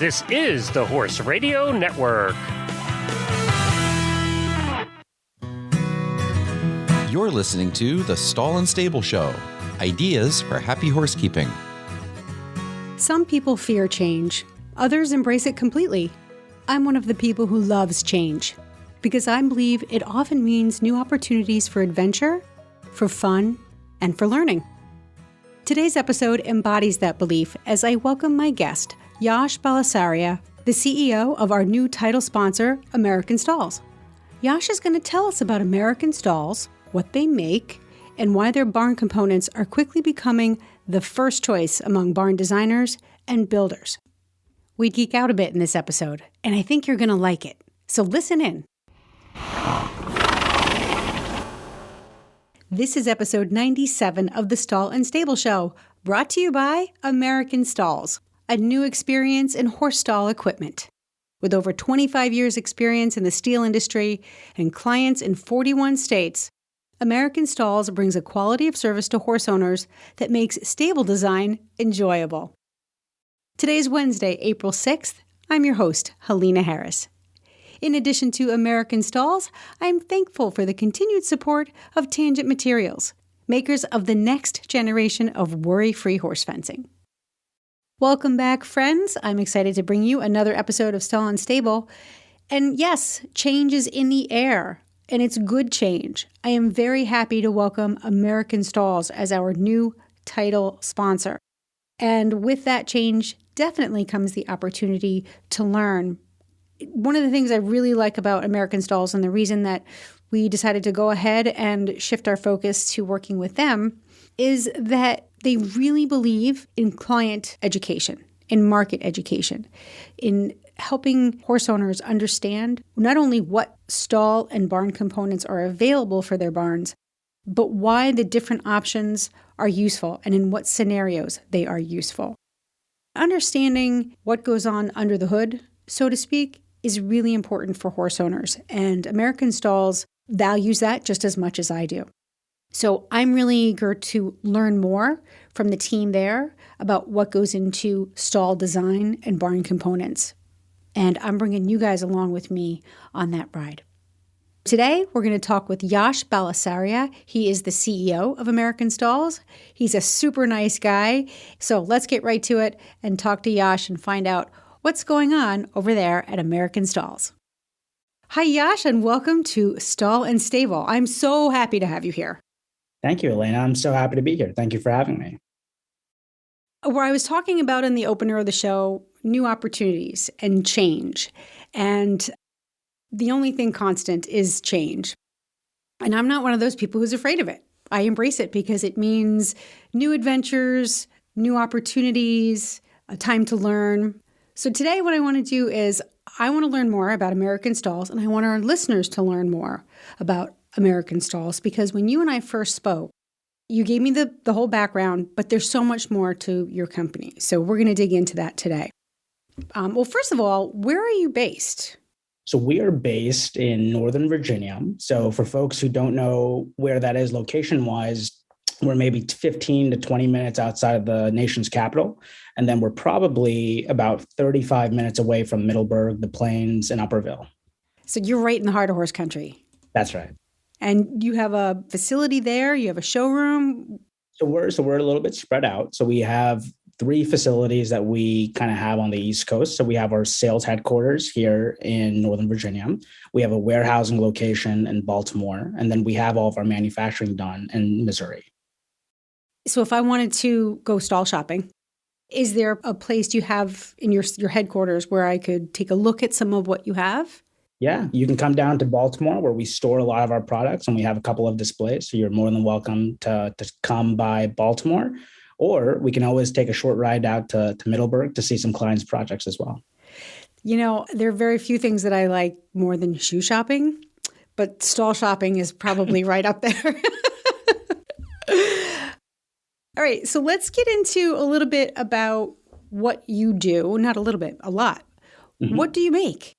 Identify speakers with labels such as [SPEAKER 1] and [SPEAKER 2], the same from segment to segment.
[SPEAKER 1] This is the Horse Radio Network.
[SPEAKER 2] You're listening to The Stall and Stable Show, ideas for happy horsekeeping.
[SPEAKER 3] Some people fear change. Others embrace it completely. I'm one of the people who loves change because I believe it often means new opportunities for adventure, for fun, and for learning. Today's episode embodies that belief as I welcome my guest, Yash Balasaria, the CEO of our new title sponsor, American Stalls. Yash is going to tell us about American Stalls, what they make, and why their barn components are quickly becoming the first choice among barn designers and builders. We geek out a bit in this episode, and I think you're going to like it. So listen in. This is episode 97 of the Stall and Stable Show, brought to you by American Stalls, a new experience in horse stall equipment. With over 25 years' experience in the steel industry and clients in 41 states, American Stalls brings a quality of service to horse owners that makes stable design enjoyable. Today is Wednesday, April 6th. I'm your host, Helena Harris. In addition to American Stalls, I'm thankful for the continued support of Tangent Materials, makers of the next generation of worry-free horse fencing. Welcome back, friends. I'm excited to bring you another episode of Stall and Stable. And yes, change is in the air, and it's good change. I am very happy to welcome American Stalls as our new title sponsor. And with that change, definitely comes the opportunity to learn. One of the things I really like about American Stalls and the reason that we decided to go ahead and shift our focus to working with them is that they really believe in client education, in market education, in helping horse owners understand not only what stall and barn components are available for their barns, but why the different options are useful and in what scenarios they are useful. Understanding what goes on under the hood, so to speak, is really important for horse owners, and American Stalls values that just as much as I do. So I'm really eager to learn more from the team there about what goes into stall design and barn components. And I'm bringing you guys along with me on that ride. Today, we're going to talk with Yash Balasaria. He is the CEO of American Stalls. He's a super nice guy. So let's get right to it and talk to Yash and find out what's going on over there at American Stalls. Hi, Yash, and welcome to Stall and Stable. I'm so happy to have you here.
[SPEAKER 4] Thank you, Elena. I'm so happy to be here. Thank you for having me.
[SPEAKER 3] Where I was talking about in the opener of the show, new opportunities and change. And the only thing constant is change. And I'm not one of those people who's afraid of it. I embrace it because it means new adventures, new opportunities, a time to learn. So today what I want to do is I want to learn more about American Stalls, and I want our listeners to learn more about American Stalls, because when you and I first spoke, you gave me the whole background, but there's so much more to your company. So we're going to dig into that today. Well, first of all, where are you based?
[SPEAKER 4] So we are based in Northern Virginia. So for folks who don't know where that is location-wise, we're maybe 15 to 20 minutes outside of the nation's capital. And then we're probably about 35 minutes away from Middleburg, the Plains, and Upperville.
[SPEAKER 3] So you're right in the heart of horse country.
[SPEAKER 4] That's right.
[SPEAKER 3] And you have a facility there? You have a showroom?
[SPEAKER 4] So we're a little bit spread out. So we have 3 facilities that we kind of have on the East Coast. So we have our sales headquarters here in Northern Virginia. We have a warehousing location in Baltimore. And then we have all of our manufacturing done in Missouri.
[SPEAKER 3] So if I wanted to go stall shopping, is there a place you have in your headquarters where I could take a look at some of what you have?
[SPEAKER 4] Yeah, you can come down to Baltimore where we store a lot of our products and we have a couple of displays. So you're more than welcome to come by Baltimore, or we can always take a short ride out to Middleburg to see some clients' projects as well.
[SPEAKER 3] You know, there are very few things that I like more than shoe shopping, but stall shopping is probably right up there. All right, so let's get into a little bit about what you do. Not a little bit, a lot. Mm-hmm. What do you make?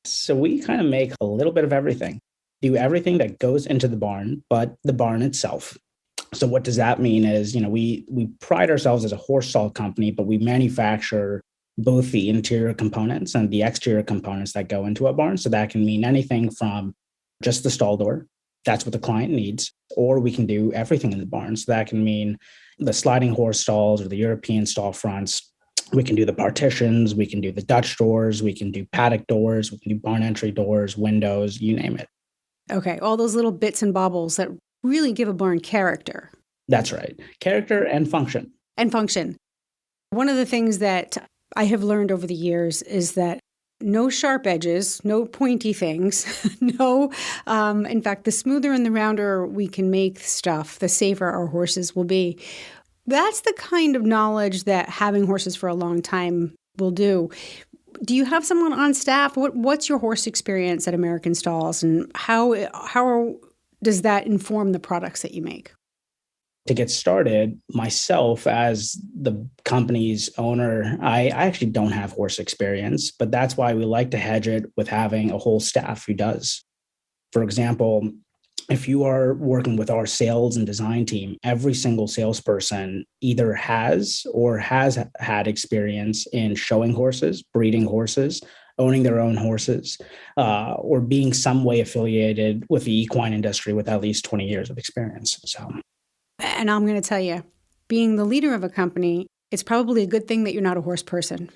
[SPEAKER 4] So we kind of make a little bit of everything. Do everything that goes into the barn, but the barn itself. So what does that mean is, we pride ourselves as a horse stall company, but we manufacture both the interior components and the exterior components that go into a barn. So that can mean anything from just the stall door. That's what the client needs. Or we can do everything in the barn. So that can mean the sliding horse stalls or the European stall fronts. We can do the partitions. We can do the Dutch doors. We can do paddock doors. We can do barn entry doors, windows, you name it.
[SPEAKER 3] Okay. All those little bits and baubles that really give a barn character.
[SPEAKER 4] That's right. Character and function.
[SPEAKER 3] And function. One of the things that I have learned over the years is that no sharp edges, no pointy things, in fact, the smoother and the rounder we can make stuff, the safer our horses will be. That's the kind of knowledge that having horses for a long time will do. Do you have someone on staff? What's your horse experience at American Stalls, and how does that inform the products that you make?
[SPEAKER 4] To get started, myself as the company's owner, I actually don't have horse experience, but that's why we like to hedge it with having a whole staff who does. For example, if you are working with our sales and design team, every single salesperson either has or has had experience in showing horses, breeding horses, owning their own horses, or being some way affiliated with the equine industry with at least 20 years of experience.
[SPEAKER 3] And I'm going to tell you, being the leader of a company, it's probably a good thing that you're not a horse person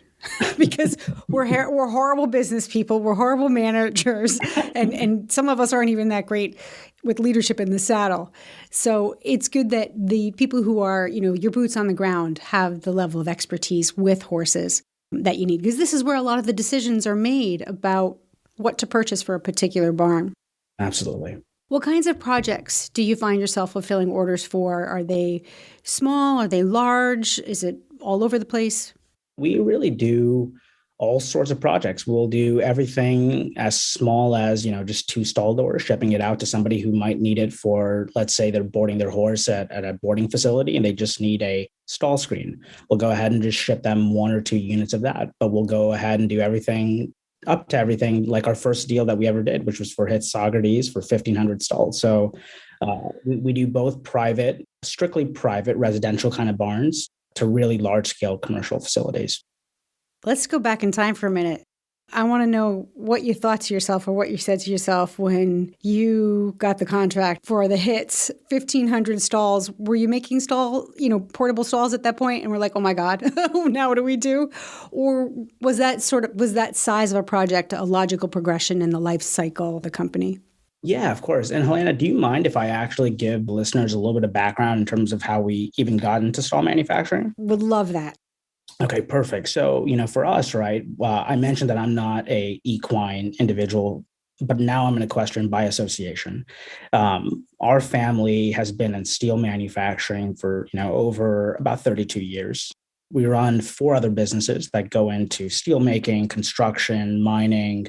[SPEAKER 3] because we're horrible business people. We're horrible managers. And some of us aren't even that great with leadership in the saddle. So it's good that the people who are, your boots on the ground have the level of expertise with horses that you need, because this is where a lot of the decisions are made about what to purchase for a particular barn.
[SPEAKER 4] Absolutely.
[SPEAKER 3] What kinds of projects do you find yourself fulfilling orders for? Are they small? Are they large? Is it all over the place?
[SPEAKER 4] We really do all sorts of projects. We'll do everything as small as, just 2 stall doors, shipping it out to somebody who might need it for, let's say they're boarding their horse at a boarding facility and they just need a stall screen. We'll go ahead and just ship them 1 or 2 units of that, but we'll go ahead and do everything up to everything, like our first deal that we ever did, which was for Hits Socrates for 1,500 stalls. So we do both strictly private residential kind of barns to really large scale commercial facilities.
[SPEAKER 3] Let's go back in time for a minute. I want to know what you thought to yourself or what you said to yourself when you got the contract for the Hits 1,500 stalls. Were you making portable stalls at that point? And we're like, oh my God, now what do we do? Or was that size of a project a logical progression in the life cycle of the company?
[SPEAKER 4] Yeah, of course. And Helena, do you mind if I actually give listeners a little bit of background in terms of how we even got into stall manufacturing?
[SPEAKER 3] Would love that.
[SPEAKER 4] Okay, perfect. So, for us, right, I mentioned that I'm not a equine individual, but now I'm an equestrian by association. Our family has been in steel manufacturing for, over about 32 years. We run 4 other businesses that go into steel making, construction, mining,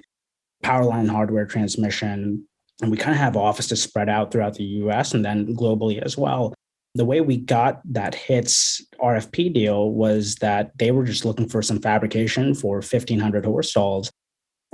[SPEAKER 4] power line hardware, transmission, and we kind of have offices spread out throughout the US and then globally as well. The way we got that Hits RFP deal was that they were just looking for some fabrication for 1,500 horse stalls.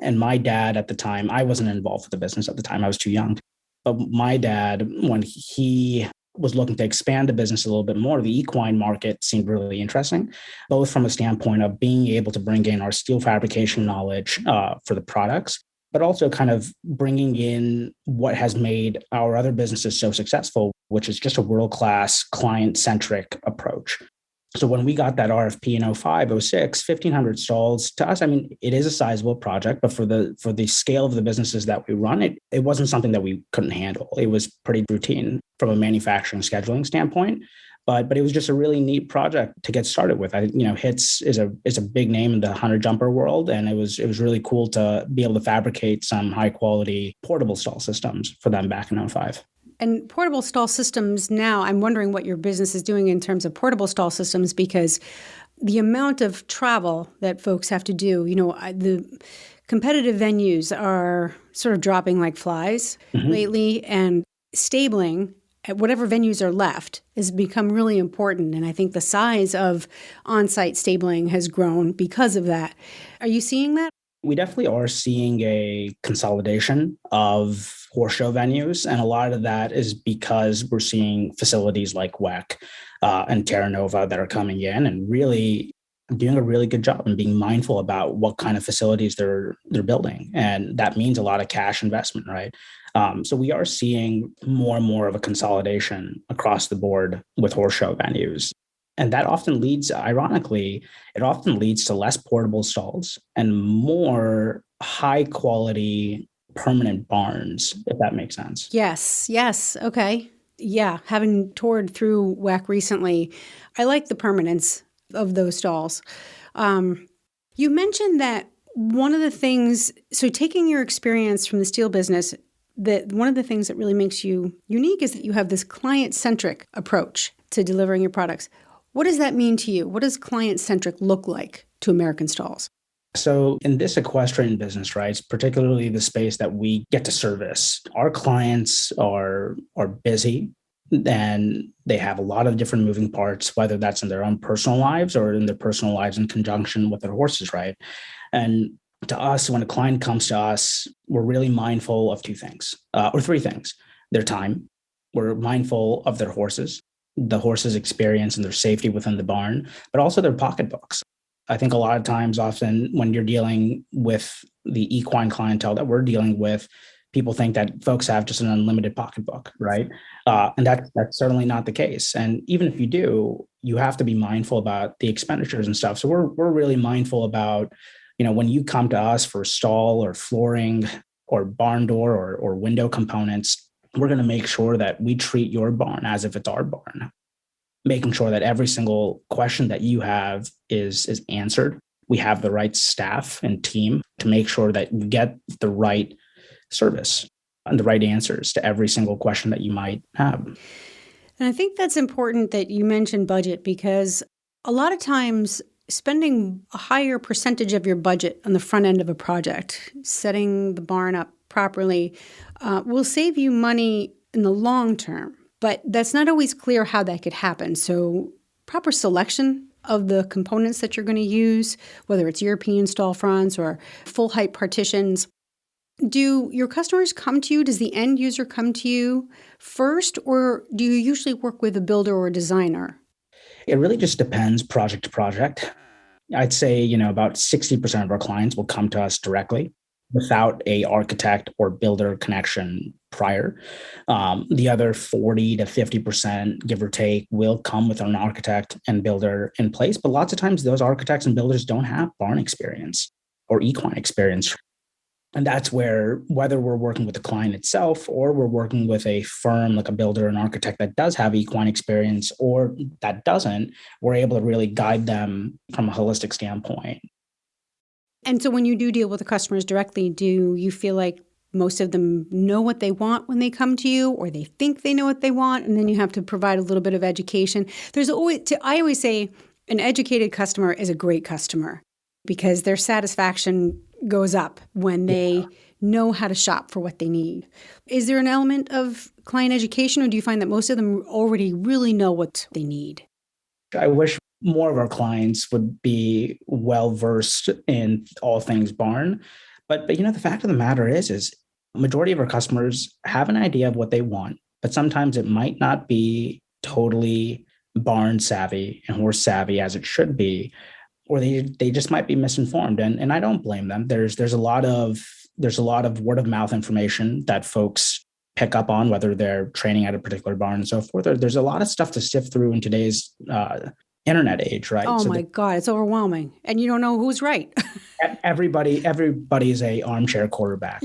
[SPEAKER 4] And my dad at the time, I wasn't involved with the business at the time, I was too young. But my dad, when he was looking to expand the business a little bit more, the equine market seemed really interesting, both from a standpoint of being able to bring in our steel fabrication knowledge for the products, but also kind of bringing in what has made our other businesses so successful, which is just a world-class client-centric approach. So when we got that RFP in 05, 06, 1,500 stalls, to us, it is a sizable project, but for the scale of the businesses that we run, it wasn't something that we couldn't handle. It was pretty routine from a manufacturing scheduling standpoint. But it was just a really neat project to get started with. Hits is a big name in the hunter jumper world, and it was really cool to be able to fabricate some high quality portable stall systems for them back in 05.
[SPEAKER 3] And portable stall systems now, I'm wondering what your business is doing in terms of portable stall systems, because the amount of travel that folks have to do, the competitive venues are sort of dropping like flies lately, and stabling at whatever venues are left has become really important. And I think the size of on-site stabling has grown because of that. Are you seeing that?
[SPEAKER 4] We definitely are seeing a consolidation of horse show venues. And a lot of that is because we're seeing facilities like WEC and Terra Nova that are coming in and really doing a really good job and being mindful about what kind of facilities they're building. And that means a lot of cash investment, right? So we are seeing more and more of a consolidation across the board with horse show venues. And that often leads, ironically, it often leads to less portable stalls and more high quality permanent barns, if that makes sense.
[SPEAKER 3] Yes, yes. Okay. Yeah. Having toured through WAC recently, I like the permanence of those stalls. You mentioned that one of the things, so taking your experience from the steel business, that one of the things that really makes you unique is that you have this client-centric approach to delivering your products. What does that mean to you? What does client-centric look like to American Stalls?
[SPEAKER 4] So in this equestrian business, right, particularly the space that we get to service, our clients are busy and they have a lot of different moving parts, whether that's in their own personal lives or in their personal lives in conjunction with their horses, right? And to us, when a client comes to us, we're really mindful of two things, or three things: their time. We're mindful of their horses, the horses' experience and their safety within the barn, but also their pocketbooks. I think a lot of times, often when you're dealing with the equine clientele that we're dealing with, people think that folks have just an unlimited pocketbook, right? And that's certainly not the case. And even if you do, you have to be mindful about the expenditures and stuff. So we're really mindful about, when you come to us for stall or flooring or barn door or window components, we're going to make sure that we treat your barn as if it's our barn, making sure that every single question that you have is answered. We have the right staff and team to make sure that you get the right service and the right answers to every single question that you might have.
[SPEAKER 3] And I think that's important that you mentioned budget, because a lot of times spending a higher percentage of your budget on the front end of a project, setting the barn up properly, will save you money in the long term. But that's not always clear how that could happen. So proper selection of the components that you're going to use, whether it's European stall fronts or full height partitions. Do your customers come to you? Does the end user come to you first, or do you usually work with a builder or a designer?
[SPEAKER 4] It really just depends project to project. I'd say, about 60% of our clients will come to us directly without a architect or builder connection prior. The other 40 to 50%, give or take, will come with an architect and builder in place. But lots of times those architects and builders don't have barn experience or equine experience. And that's where, whether we're working with the client itself or we're working with a firm like a builder and architect that does have equine experience or that doesn't, we're able to really guide them from a holistic standpoint.
[SPEAKER 3] And so when you do deal with the customers directly, do you feel like most of them know what they want when they come to you, or they think they know what they want, and then you have to provide a little bit of education? I always say an educated customer is a great customer, because their satisfaction goes up when they know how to shop for what they need. Is there an element of client education, or do you find that most of them already really know what they need?
[SPEAKER 4] I wish more of our clients would be well-versed in all things barn. But the fact of the matter is majority of our customers have an idea of what they want, but sometimes it might not be totally barn savvy and horse savvy as it should be, or they just might be misinformed. And I don't blame them. There's a lot of word of mouth information that folks pick up on, whether they're training at a particular barn and so forth. There's a lot of stuff to sift through in today's internet age, right?
[SPEAKER 3] Oh, so my God, it's overwhelming. And you don't know who's right.
[SPEAKER 4] Everybody is a armchair quarterback.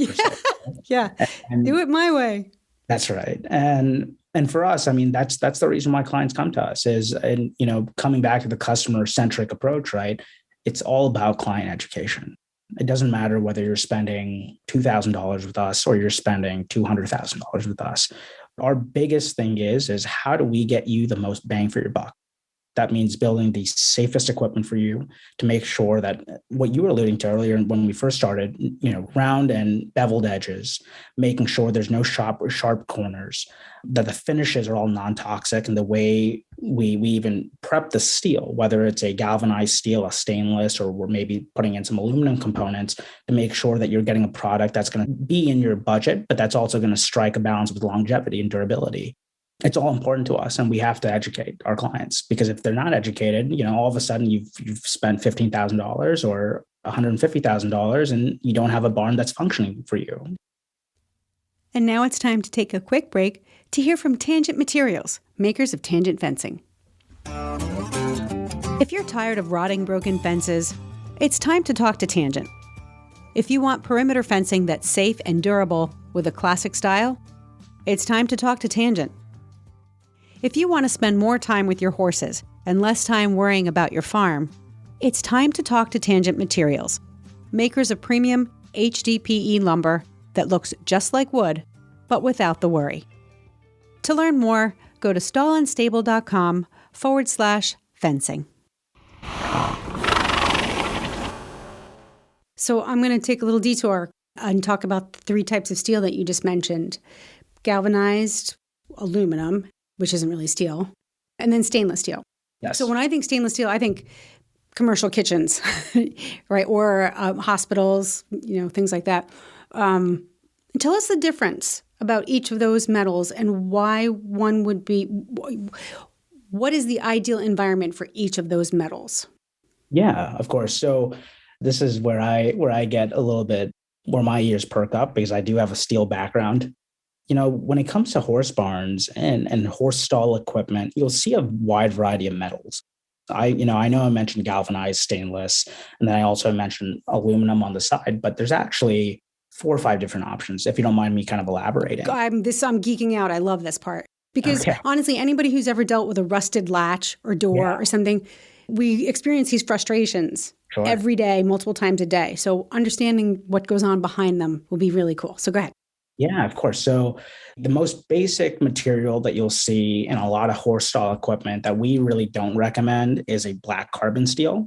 [SPEAKER 3] Yeah. And do it my way.
[SPEAKER 4] That's right. And for us, that's the reason why clients come to us is, and coming back to the customer centric approach, right? It's all about client education. It doesn't matter whether you're spending $2,000 with us or you're spending $200,000 with us. Our biggest thing is how do we get you the most bang for your buck? That means building the safest equipment for you to make sure that what you were alluding to earlier when we first started, round and beveled edges, making sure there's no sharp corners, that the finishes are all non-toxic, and the way we even prep the steel, whether it's a galvanized steel, a stainless, or we're maybe putting in some aluminum components to make sure that you're getting a product that's going to be in your budget, but that's also going to strike a balance with longevity and durability. It's all important to us, and we have to educate our clients, because if they're not educated, all of a sudden you've spent $15,000 or $150,000 and you don't have a barn that's functioning for you.
[SPEAKER 3] And now it's time to take a quick break to hear from Tangent Materials, makers of Tangent Fencing. If you're tired of rotting, broken fences, it's time to talk to Tangent. If you want perimeter fencing that's safe and durable with a classic style, it's time to talk to Tangent. If you want to spend more time with your horses and less time worrying about your farm, it's time to talk to Tangent Materials, makers of premium HDPE lumber that looks just like wood, but without the worry. To learn more, go to stallandstable.com/fencing. So I'm going to take a little detour and talk about the three types of steel that you just mentioned. Galvanized, aluminum, which isn't really steel, and then stainless steel.
[SPEAKER 4] Yes.
[SPEAKER 3] So when I think stainless steel, I think commercial kitchens, right? Or hospitals, things like that. Tell us the difference about each of those metals and why one would be, what is the ideal environment for each of those metals?
[SPEAKER 4] Yeah, of course. So this is where I get a little bit, where my ears perk up, because I do have a steel background. When it comes to horse barns and horse stall equipment, you'll see a wide variety of metals. I know I mentioned galvanized stainless, and then I also mentioned aluminum on the side, but there's actually 4 or 5 different options, if you don't mind me kind of elaborating.
[SPEAKER 3] I'm geeking out. I love this part. Because honestly, anybody who's ever dealt with a rusted latch or door or something, we experience these frustrations every day, multiple times a day. So understanding what goes on behind them will be really cool. So go ahead.
[SPEAKER 4] Yeah, of course. So the most basic material that you'll see in a lot of horse stall equipment that we really don't recommend is a black carbon steel.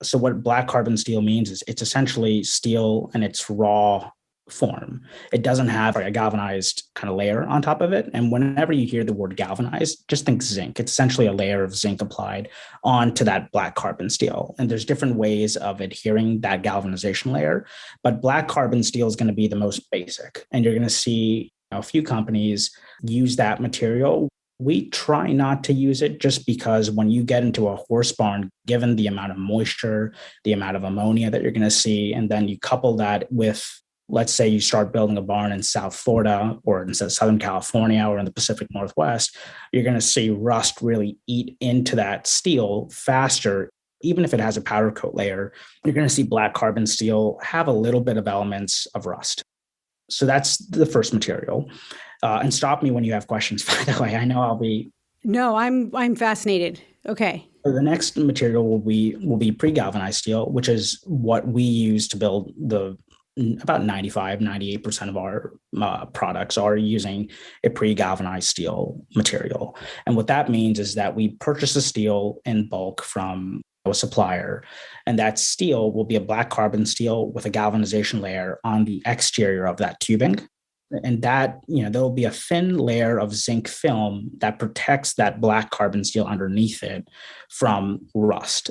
[SPEAKER 4] So what black carbon steel means is it's essentially steel in its raw form. It doesn't have a galvanized kind of layer on top of it. And whenever you hear the word galvanized, just think zinc. It's essentially a layer of zinc applied onto that black carbon steel. And there's different ways of adhering that galvanization layer, but black carbon steel is going to be the most basic. And you're going to see a few companies use that material. We try not to use it, just because when you get into a horse barn, given the amount of moisture, the amount of ammonia that you're going to see, and then you couple that with, let's say you start building a barn in South Florida or in Southern California or in the Pacific Northwest, you're going to see rust really eat into that steel faster. Even if it has a powder coat layer, you're going to see black carbon steel have a little bit of elements of rust. So that's the first material. And stop me when you have questions, by the way. I know I'll be...
[SPEAKER 3] No, I'm fascinated. Okay.
[SPEAKER 4] So the next material will be pre-galvanized steel, which is what we use to build about 98% of our products are using a pre-galvanized steel material. And what that means is that we purchase the steel in bulk from a supplier, and that steel will be a black carbon steel with a galvanization layer on the exterior of that tubing. And that, there will be a thin layer of zinc film that protects that black carbon steel underneath it from rust.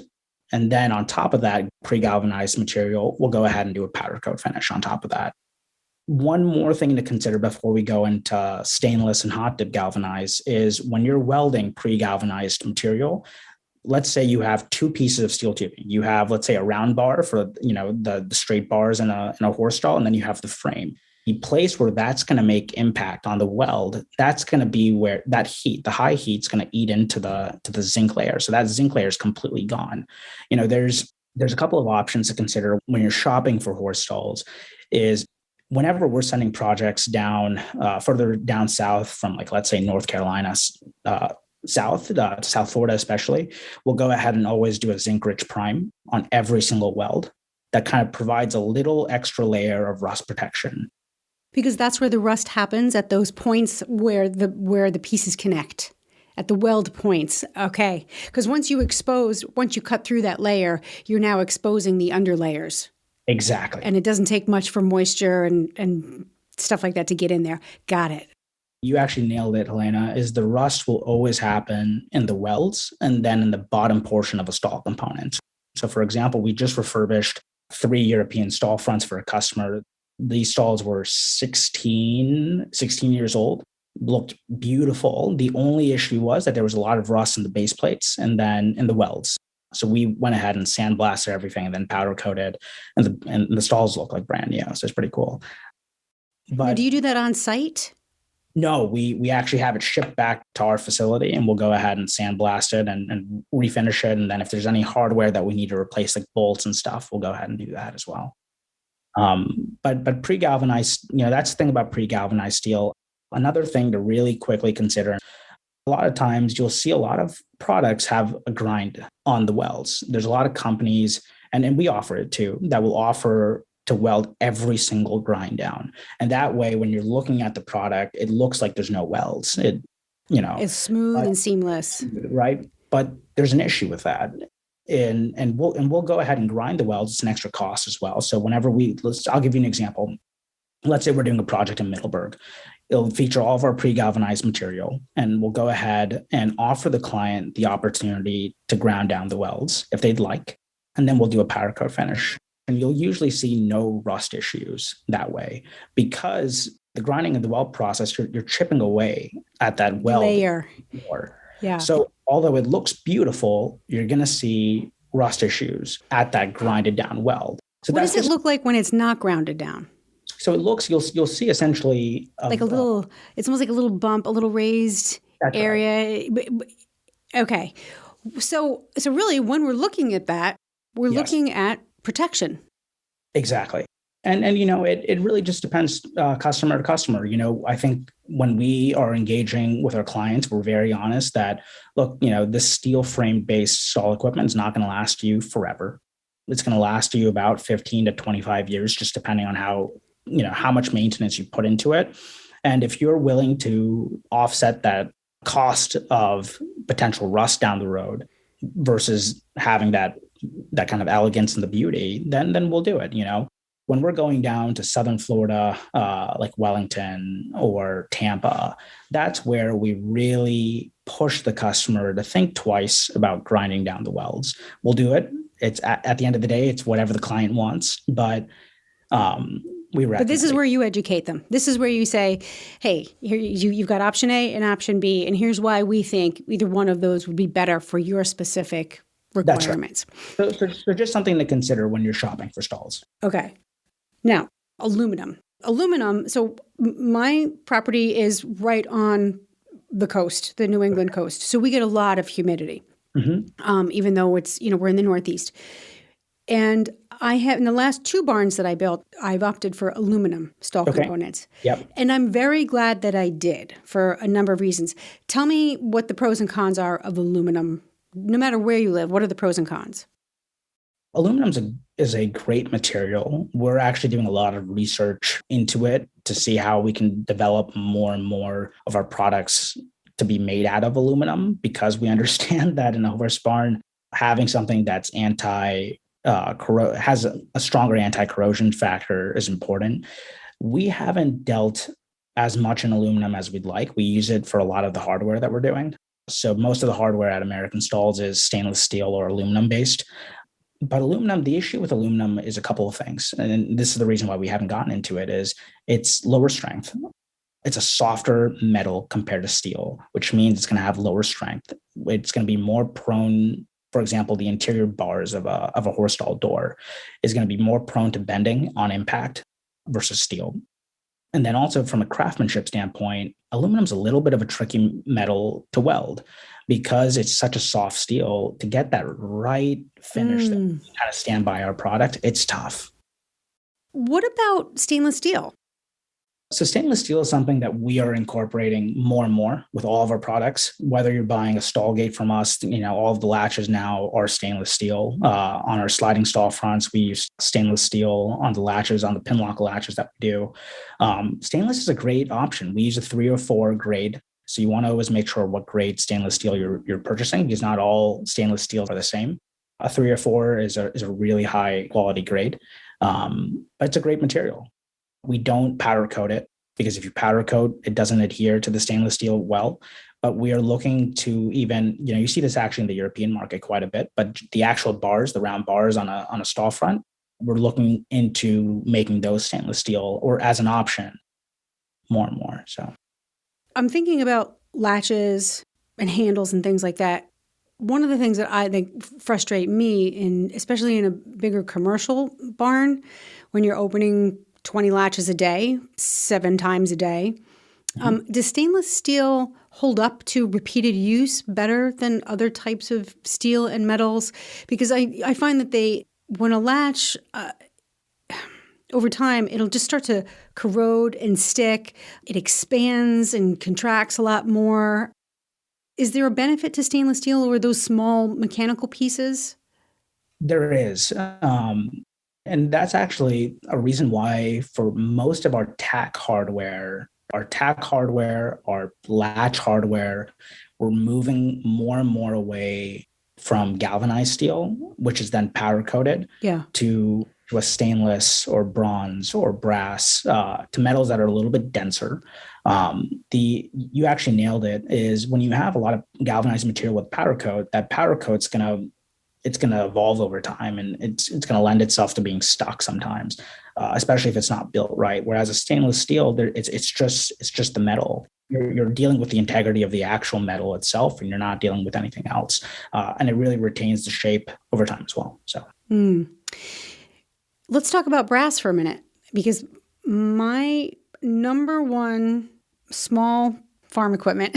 [SPEAKER 4] And then on top of that pre-galvanized material, we'll go ahead and do a powder coat finish on top of that. One more thing to consider before we go into stainless and hot dip galvanized is when you're welding pre-galvanized material, let's say you have 2 pieces of steel tubing. You have, let's say, a round bar for, the straight bars in a horse stall, and then you have the frame. The place where that's going to make impact on the weld, that's going to be where that heat, the high heat's going to eat into the zinc layer. So that zinc layer is completely gone. There's a couple of options to consider when you're shopping for horse stalls. Is whenever we're sending projects down further down south from, like, let's say North Carolina, South Florida especially, we'll go ahead and always do a zinc rich prime on every single weld. That kind of provides a little extra layer of rust protection.
[SPEAKER 3] Because that's where the rust happens, at those points where the pieces connect, at the weld points. Okay. Because once you cut through that layer, you're now exposing the underlayers.
[SPEAKER 4] Exactly.
[SPEAKER 3] And it doesn't take much for moisture and stuff like that to get in there. Got it.
[SPEAKER 4] You actually nailed it, Helena, is the rust will always happen in the welds and then in the bottom portion of a stall component. So for example, we just refurbished 3 European stall fronts for a customer. These stalls were 16 years old. looked beautiful. The only issue was that there was a lot of rust in the base plates and then in the welds. So we went ahead and sandblasted everything and then powder coated, and the stalls look like brand new. So it's pretty cool.
[SPEAKER 3] But now, do you do that on site?
[SPEAKER 4] No, we actually have it shipped back to our facility, and we'll go ahead and sandblast it and refinish it. And then if there's any hardware that we need to replace, like bolts and stuff, we'll go ahead and do that as well. But pre-galvanized, that's the thing about pre-galvanized steel. Another thing to really quickly consider, a lot of times you'll see a lot of products have a grind on the welds. There's a lot of companies, and we offer it too, that will offer to weld every single grind down. And that way, when you're looking at the product, it looks like there's no welds.
[SPEAKER 3] It's smooth and seamless.
[SPEAKER 4] Right. But there's an issue with that. And we'll go ahead and grind the welds. It's an extra cost as well. So whenever I'll give you an example. Let's say we're doing a project in Middleburg. It'll feature all of our pre-galvanized material, and we'll go ahead and offer the client the opportunity to ground down the welds if they'd like. And then we'll do a powder coat finish. And you'll usually see no rust issues that way, because the grinding of the weld process, you're chipping away at that weld
[SPEAKER 3] layer.
[SPEAKER 4] Yeah. So although it looks beautiful, you're going to see rust issues at that grinded down weld. So
[SPEAKER 3] what does it look like when it's not grounded down?
[SPEAKER 4] So it looks, you'll see essentially
[SPEAKER 3] like a little, it's almost like a little bump, a little raised area. Right. Okay. So really, when we're looking at that, we're looking at protection.
[SPEAKER 4] Exactly. And it really just depends customer to customer. I think when we are engaging with our clients, we're very honest that, look, this steel frame based stall equipment is not going to last you forever. It's going to last you about 15 to 25 years, just depending on how much maintenance you put into it. And if you're willing to offset that cost of potential rust down the road versus having that kind of elegance and the beauty, then we'll do it. When we're going down to Southern Florida, like Wellington or Tampa, that's where we really push the customer to think twice about grinding down the welds. We'll do it. It's at the end of the day, it's whatever the client wants, but But
[SPEAKER 3] this is where you educate them. This is where you say, hey, here you've got option A and option B, and here's why we think either one of those would be better for your specific requirements.
[SPEAKER 4] That's right. So just something to consider when you're shopping for stalls.
[SPEAKER 3] Okay. Now, aluminum. So my property is right on the coast, the New England coast. So we get a lot of humidity, even though it's, we're in the Northeast. And I have, in the last 2 barns that I built, I've opted for aluminum stall components.
[SPEAKER 4] Yep.
[SPEAKER 3] And I'm very glad that I did for a number of reasons. Tell me what the pros and cons are of aluminum. No matter where you live, what are the pros and cons?
[SPEAKER 4] Aluminum is a great material. We're actually doing a lot of research into it to see how we can develop more and more of our products to be made out of aluminum, because we understand that in a horse barn, having something that's has a stronger anti-corrosion factor is important. We haven't dealt as much in aluminum as we'd like. We use it for a lot of the hardware that we're doing. So most of the hardware at American Stalls is stainless steel or aluminum based. But aluminum, the issue with aluminum is a couple of things. And this is the reason why we haven't gotten into it, is it's lower strength. It's a softer metal compared to steel, which means it's going to have lower strength. It's going to be more prone. For example, the interior bars of a horse stall door is going to be more prone to bending on impact versus steel. And then also from a craftsmanship standpoint, aluminum's a little bit of a tricky metal to weld, because it's such a soft steel. To get that right finish that kind of stand by our product, it's tough.
[SPEAKER 3] What about stainless steel?
[SPEAKER 4] So stainless steel is something that we are incorporating more and more with all of our products. Whether you're buying a stall gate from us, all of the latches now are stainless steel. On our sliding stall fronts, we use stainless steel on the latches, on the pinlock latches that we do. Stainless is a great option. We use a 304 grade. So you want to always make sure what grade stainless steel you're purchasing, because not all stainless steels are the same. A 304 is a really high quality grade, but it's a great material. We don't powder coat it, because if you powder coat, it doesn't adhere to the stainless steel well. But we are looking to even, you see this actually in the European market quite a bit, but the actual bars, the round bars on a stall front, we're looking into making those stainless steel, or as an option, more and more.
[SPEAKER 3] I'm thinking about latches and handles and things like that. One of the things that I think frustrate me, especially in a bigger commercial barn, when you're opening 20 latches a day, 7 times a day, does stainless steel hold up to repeated use better than other types of steel and metals? Because I find that when a latch, over time, it'll just start to corrode and stick. It expands and contracts a lot more. Is there a benefit to stainless steel or those small mechanical pieces?
[SPEAKER 4] There is. And that's actually a reason why for most of our tack hardware, our latch hardware, we're moving more and more away from galvanized steel, which is then powder coated, to a stainless or bronze or brass, to metals that are a little bit denser. You actually nailed it, is when you have a lot of galvanized material with powder coat, that powder coat's going to evolve over time, and it's going to lend itself to being stuck sometimes, especially if it's not built right. Whereas a stainless steel, it's just the metal. You're dealing with the integrity of the actual metal itself, and you're not dealing with anything else. And it really retains the shape over time as well. So,
[SPEAKER 3] let's talk about brass for a minute, because my number one small farm equipment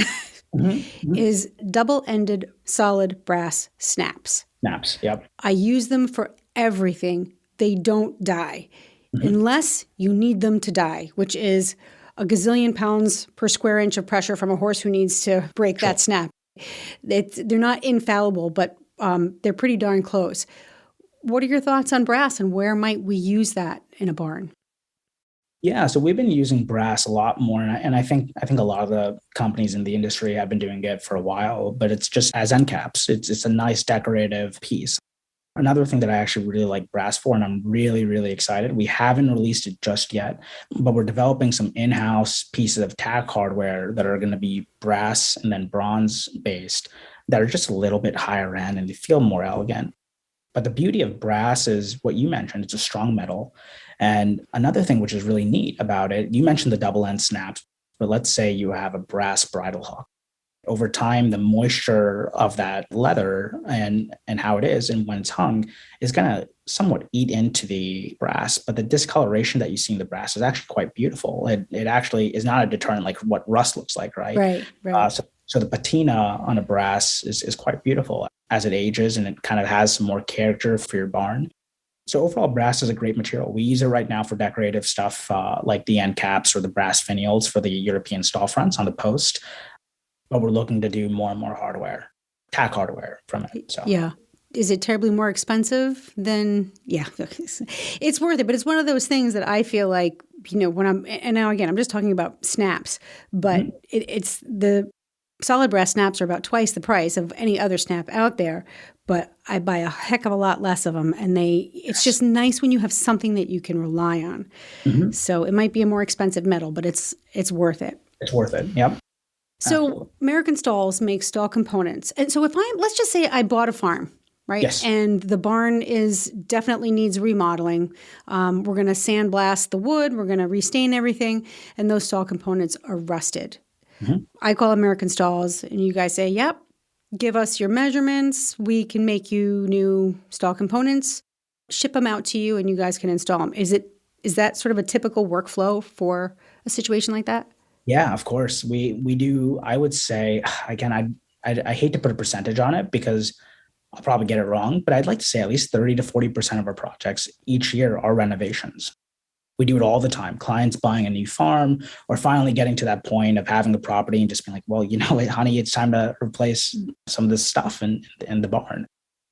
[SPEAKER 3] is double-ended solid brass snaps.
[SPEAKER 4] Snaps, yep.
[SPEAKER 3] I use them for everything. They don't die unless you need them to die, which is a gazillion pounds per square inch of pressure from a horse who needs to break that snap. They're not infallible, but they're pretty darn close. What are your thoughts on brass, and where might we use that in a barn?
[SPEAKER 4] Yeah, so we've been using brass a lot more, and I think a lot of the companies in the industry have been doing it for a while. But it's just as end caps. It's a nice decorative piece. Another thing that I actually really like brass for, and I'm really, really excited, we haven't released it just yet, but we're developing some in-house pieces of tack hardware that are going to be brass and then bronze based, that are just a little bit higher end and they feel more elegant. But the beauty of brass is what you mentioned. It's a strong metal. And another thing which is really neat about it, you mentioned the double end snaps, but let's say you have a brass bridle hook. Over time, the moisture of that leather and how it is and when it's hung is going to somewhat eat into the brass. But the discoloration that you see in the brass is actually quite beautiful. It actually is not a deterrent like what rust looks like, right?
[SPEAKER 3] Right.
[SPEAKER 4] So the patina on a brass is quite beautiful as it ages, and it kind of has some more character for your barn. So overall, brass is a great material. We use it right now for decorative stuff like the end caps or the brass finials for the European stall fronts on the post. But we're looking to do more and more hardware, tack hardware from it. So
[SPEAKER 3] yeah. Is it terribly more expensive than, it's worth it. But it's one of those things that I feel like, and now again, I'm just talking about snaps, but it's the solid brass snaps are about twice the price of any other snap out there, but I buy a heck of a lot less of them. And it's just nice when you have something that you can rely on. So it might be a more expensive metal, but it's worth it.
[SPEAKER 4] It's worth it. Yep.
[SPEAKER 3] So
[SPEAKER 4] Absolutely.
[SPEAKER 3] American Stalls make stall components. And so let's just say I bought a farm, right?
[SPEAKER 4] Yes.
[SPEAKER 3] And the barn definitely needs remodeling. We're going to sandblast the wood. We're going to restain everything. And those stall components are rusted. I call American Stalls and you guys say, yep, give us your measurements. We can make you new stall components, ship them out to you, and you guys can install them. Is that sort of a typical workflow for a situation like that?
[SPEAKER 4] Yeah, of course. We do. I would say, again, I hate to put a percentage on it because I'll probably get it wrong, but I'd like to say at least 30 to 40% of our projects each year are renovations. We do it all the time. Clients buying a new farm or finally getting to that point of having the property and just being like, well, honey, it's time to replace some of this stuff in the barn.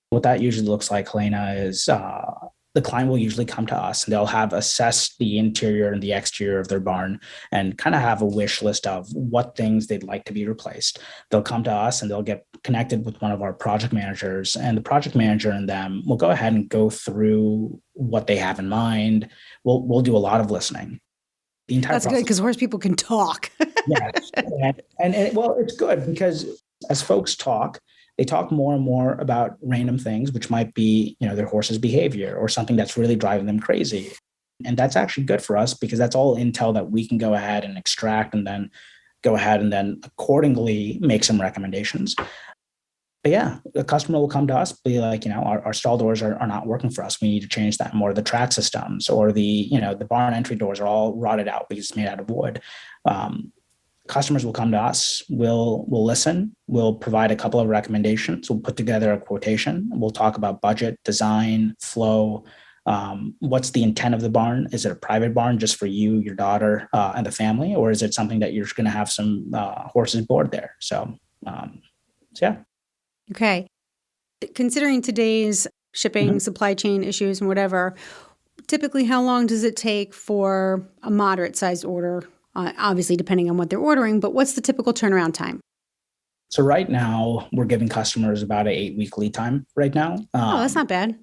[SPEAKER 4] What that usually looks like, Helena, is the client will usually come to us and they'll have assessed the interior and the exterior of their barn and kind of have a wish list of what things they'd like to be replaced. They'll come to us and they'll get connected with one of our project managers, and the project manager and them will go ahead and go through what they have in mind. We'll do a lot of listening. The entire
[SPEAKER 3] That's good because horse people can talk.
[SPEAKER 4] Yes. And well, it's good because as folks talk, they talk more and more about random things, which might be, their horse's behavior or something that's really driving them crazy. And that's actually good for us because that's all intel that we can go ahead and extract and then go ahead and then accordingly make some recommendations. But yeah, the customer will come to us, be like, our stall doors are not working for us. We need to change that. Or the track systems or the barn entry doors are all rotted out because it's made out of wood. Customers will come to us. We'll listen. We'll provide a couple of recommendations. We'll put together a quotation. We'll talk about budget, design, flow. What's the intent of the barn? Is it a private barn just for you, your daughter, and the family? Or is it something that you're going to have some horses board there? So yeah.
[SPEAKER 3] Okay. Considering today's shipping, supply chain issues and whatever, typically how long does it take for a moderate sized order? Obviously, depending on what they're ordering, but what's the typical turnaround time?
[SPEAKER 4] So right now, we're giving customers about an 8-week lead time right now.
[SPEAKER 3] That's not bad.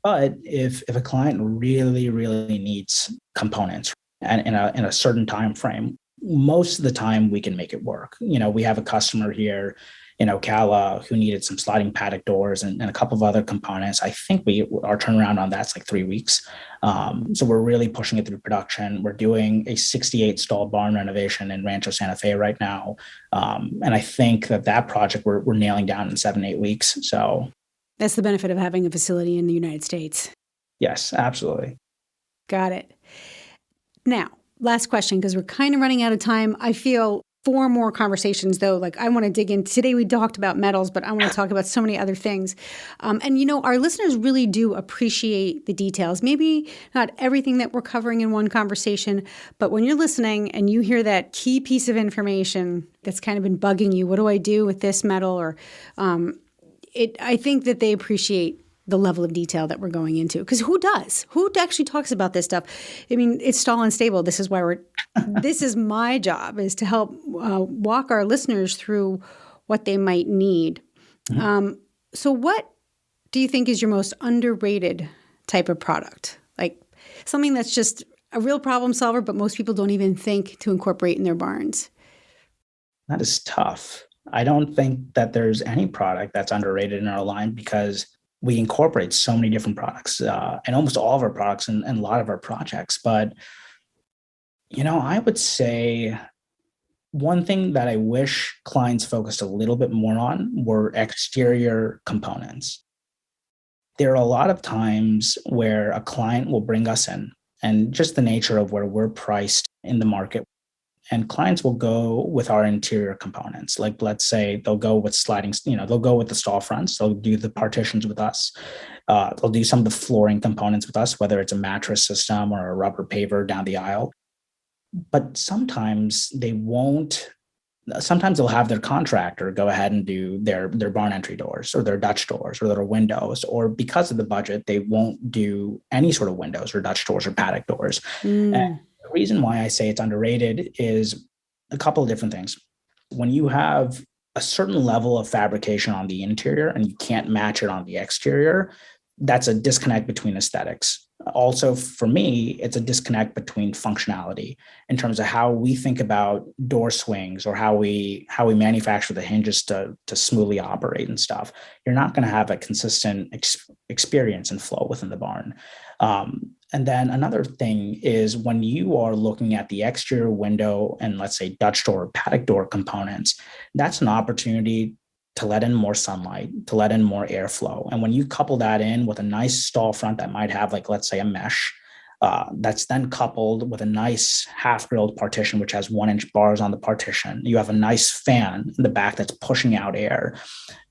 [SPEAKER 4] But if a client really, really needs components and in a certain time frame, most of the time we can make it work. We have a customer here in Ocala who needed some sliding paddock doors and a couple of other components. I think our turnaround on that's like 3 weeks. So we're really pushing it through production. We're doing a 68 stall barn renovation in Rancho Santa Fe right now. And I think that project we're nailing down in 7-8 weeks. So
[SPEAKER 3] that's the benefit of having a facility in the United States.
[SPEAKER 4] Yes, absolutely.
[SPEAKER 3] Got it. Now, last question, because we're kind of running out of time. I feel 4 more conversations, though. Like, I want to dig in. Today we talked about metals, but I want to talk about so many other things. And, our listeners really do appreciate the details. Maybe not everything that we're covering in one conversation, but when you're listening and you hear that key piece of information that's kind of been bugging you, what do I do with this metal? Or I think that they appreciate the level of detail that we're going into. Because who does? Who actually talks about this stuff? I mean, it's Stall and Stable. This is why this is my job, is to help walk our listeners through what they might need. Mm-hmm. So what do you think is your most underrated type of product? Like something that's just a real problem solver, but most people don't even think to incorporate in their barns?
[SPEAKER 4] That is tough. I don't think that there's any product that's underrated in our line because we incorporate so many different products and almost all of our products and a lot of our projects. But, I would say one thing that I wish clients focused a little bit more on were exterior components. There are a lot of times where a client will bring us in, and just the nature of where we're priced in the market, and clients will go with our interior components. Like, let's say they'll go with sliding, they'll go with the stall fronts. They'll do the partitions with us. They'll do some of the flooring components with us, whether it's a mattress system or a rubber paver down the aisle. But sometimes they won't. Sometimes they'll have their contractor go ahead and do their barn entry doors or their Dutch doors or their windows, or because of the budget, they won't do any sort of windows or Dutch doors or paddock doors. And the reason why I say it's underrated is a couple of different things. When you have a certain level of fabrication on the interior and you can't match it on the exterior, that's a disconnect between aesthetics. Also, for me, it's a disconnect between functionality in terms of how we think about door swings or how we manufacture the hinges to smoothly operate and stuff. You're not going to have a consistent experience and flow within the barn. And then another thing is when you are looking at the exterior window and let's say Dutch door or paddock door components, that's an opportunity to let in more sunlight, to let in more airflow. And when you couple that in with a nice stall front that might have, like, let's say a mesh, that's then coupled with a nice half-grilled partition, which has 1-inch bars on the partition. You have a nice fan in the back that's pushing out air.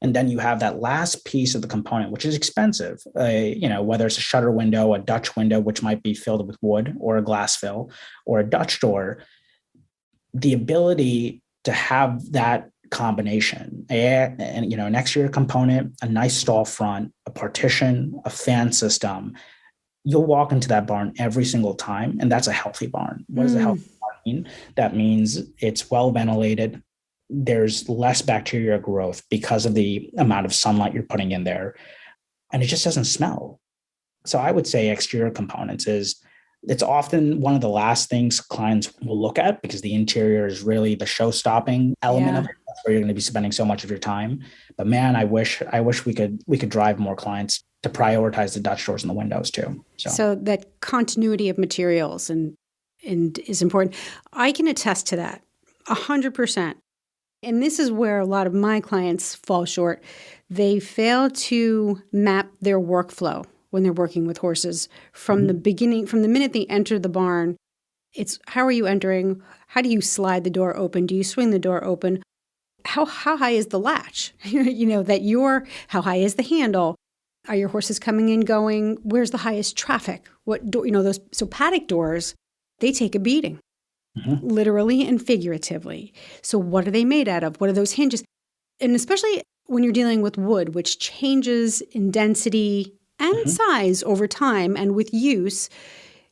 [SPEAKER 4] And then you have that last piece of the component, which is expensive, whether it's a shutter window, a Dutch window, which might be filled with wood or a glass fill, or a Dutch door. The ability to have that combination, and an exterior component, a nice stall front, a partition, a fan system, you'll walk into that barn every single time, and that's a healthy barn. What does a healthy barn mean? That means it's well ventilated. There's less bacteria growth because of the amount of sunlight you're putting in there, and it just doesn't smell. So I would say exterior components it's often one of the last things clients will look at because the interior is really the show-stopping element of it. That's where you're going to be spending so much of your time. But man, I wish we could drive more clients to prioritize the Dutch doors and the windows too.
[SPEAKER 3] So that continuity of materials and is important. I can attest to that. 100%. And this is where a lot of my clients fall short. They fail to map their workflow when they're working with horses from the beginning, from the minute they enter the barn. It's how are you entering? How do you slide the door open? Do you swing the door open? How high is the latch? How high is the handle? Are your horses coming and going? Where's the highest traffic? What door, so paddock doors, they take a beating, literally and figuratively. So what are they made out of? What are those hinges? And especially when you're dealing with wood, which changes in density and size over time and with use,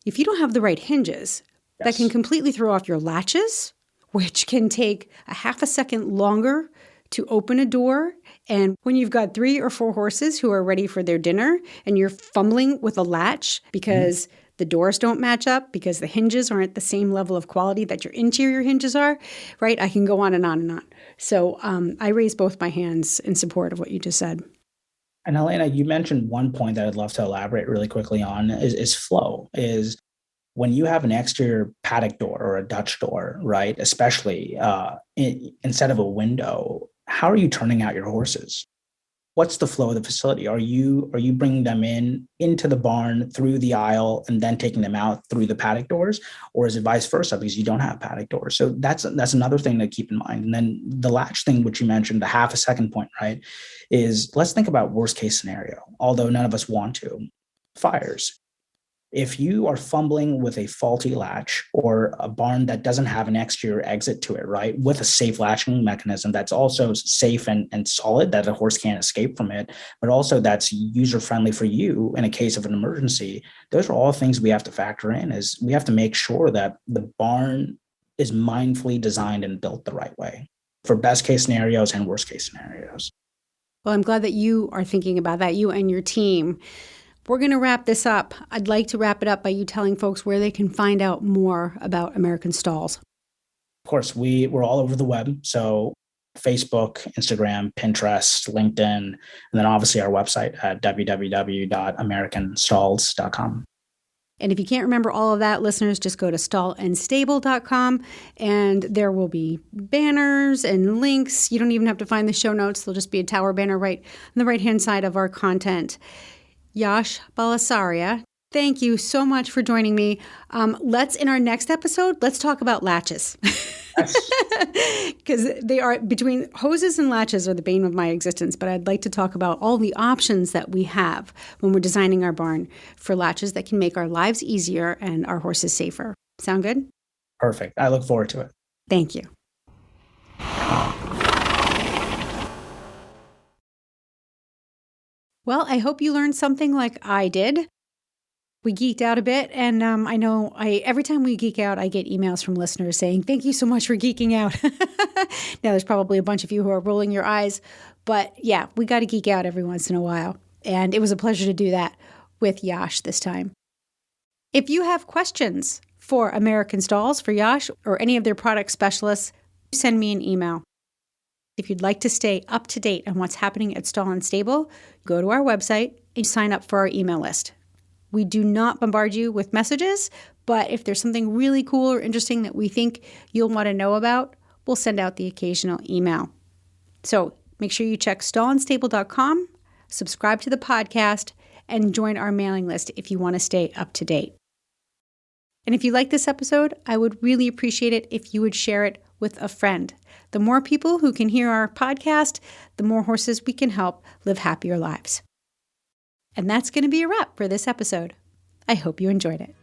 [SPEAKER 3] if you don't have the right hinges, that can completely throw off your latches, which can take a half a second longer to open a door. And when you've got 3 or 4 horses who are ready for their dinner and you're fumbling with a latch because the doors don't match up, because the hinges aren't the same level of quality that your interior hinges are, right? I can go on and on and on. So I raise both my hands in support of what you just said.
[SPEAKER 4] And Helena, you mentioned one point that I'd love to elaborate really quickly on is flow, is when you have an exterior paddock door or a Dutch door, right, especially instead of a window, how are you turning out your horses? What's the flow of the facility? Are you bringing them into the barn through the aisle and then taking them out through the paddock doors, or is it vice versa because you don't have paddock doors? So that's another thing to keep in mind. And then the latch thing, which you mentioned, the half a second point, right, is let's think about worst case scenario. Although none of us want to, fires. If you are fumbling with a faulty latch or a barn that doesn't have an exterior exit to it, right, with a safe latching mechanism that's also safe and solid, that a horse can't escape from it, but also that's user-friendly for you in a case of an emergency, those are all things we have to factor in. Is we have to make sure that the barn is mindfully designed and built the right way for best case scenarios and worst case scenarios.
[SPEAKER 3] Well, I'm glad that you are thinking about that, you and your team. We're going to wrap this up. I'd like to wrap it up by you telling folks where they can find out more about American Stalls.
[SPEAKER 4] Of course, we're all over the web. So Facebook, Instagram, Pinterest, LinkedIn, and then obviously our website at www.americanstalls.com.
[SPEAKER 3] And if you can't remember all of that, listeners, just go to stallandstable.com and there will be banners and links. You don't even have to find the show notes. There'll just be a tower banner right on the right-hand side of our content. Yash Balasaria, thank you so much for joining me. In our next episode, let's talk about latches. Because they are, between hoses and latches are the bane of my existence, but I'd like to talk about all the options that we have when we're designing our barn for latches that can make our lives easier and our horses safer. Sound good?
[SPEAKER 4] Perfect. I look forward to it.
[SPEAKER 3] Thank you. Well, I hope you learned something like I did. We geeked out a bit, and I know every time we geek out, I get emails from listeners saying, thank you so much for geeking out. Now, there's probably a bunch of you who are rolling your eyes, but yeah, we got to geek out every once in a while, and it was a pleasure to do that with Yash this time. If you have questions for American Stalls, for Yash, or any of their product specialists, send me an email. If you'd like to stay up to date on what's happening at Stall and Stable, go to our website and sign up for our email list. We do not bombard you with messages, but if there's something really cool or interesting that we think you'll want to know about, we'll send out the occasional email. So make sure you check stallandstable.com, subscribe to the podcast, and join our mailing list if you want to stay up to date. And if you like this episode, I would really appreciate it if you would share it with a friend. The more people who can hear our podcast, the more horses we can help live happier lives. And that's going to be a wrap for this episode. I hope you enjoyed it.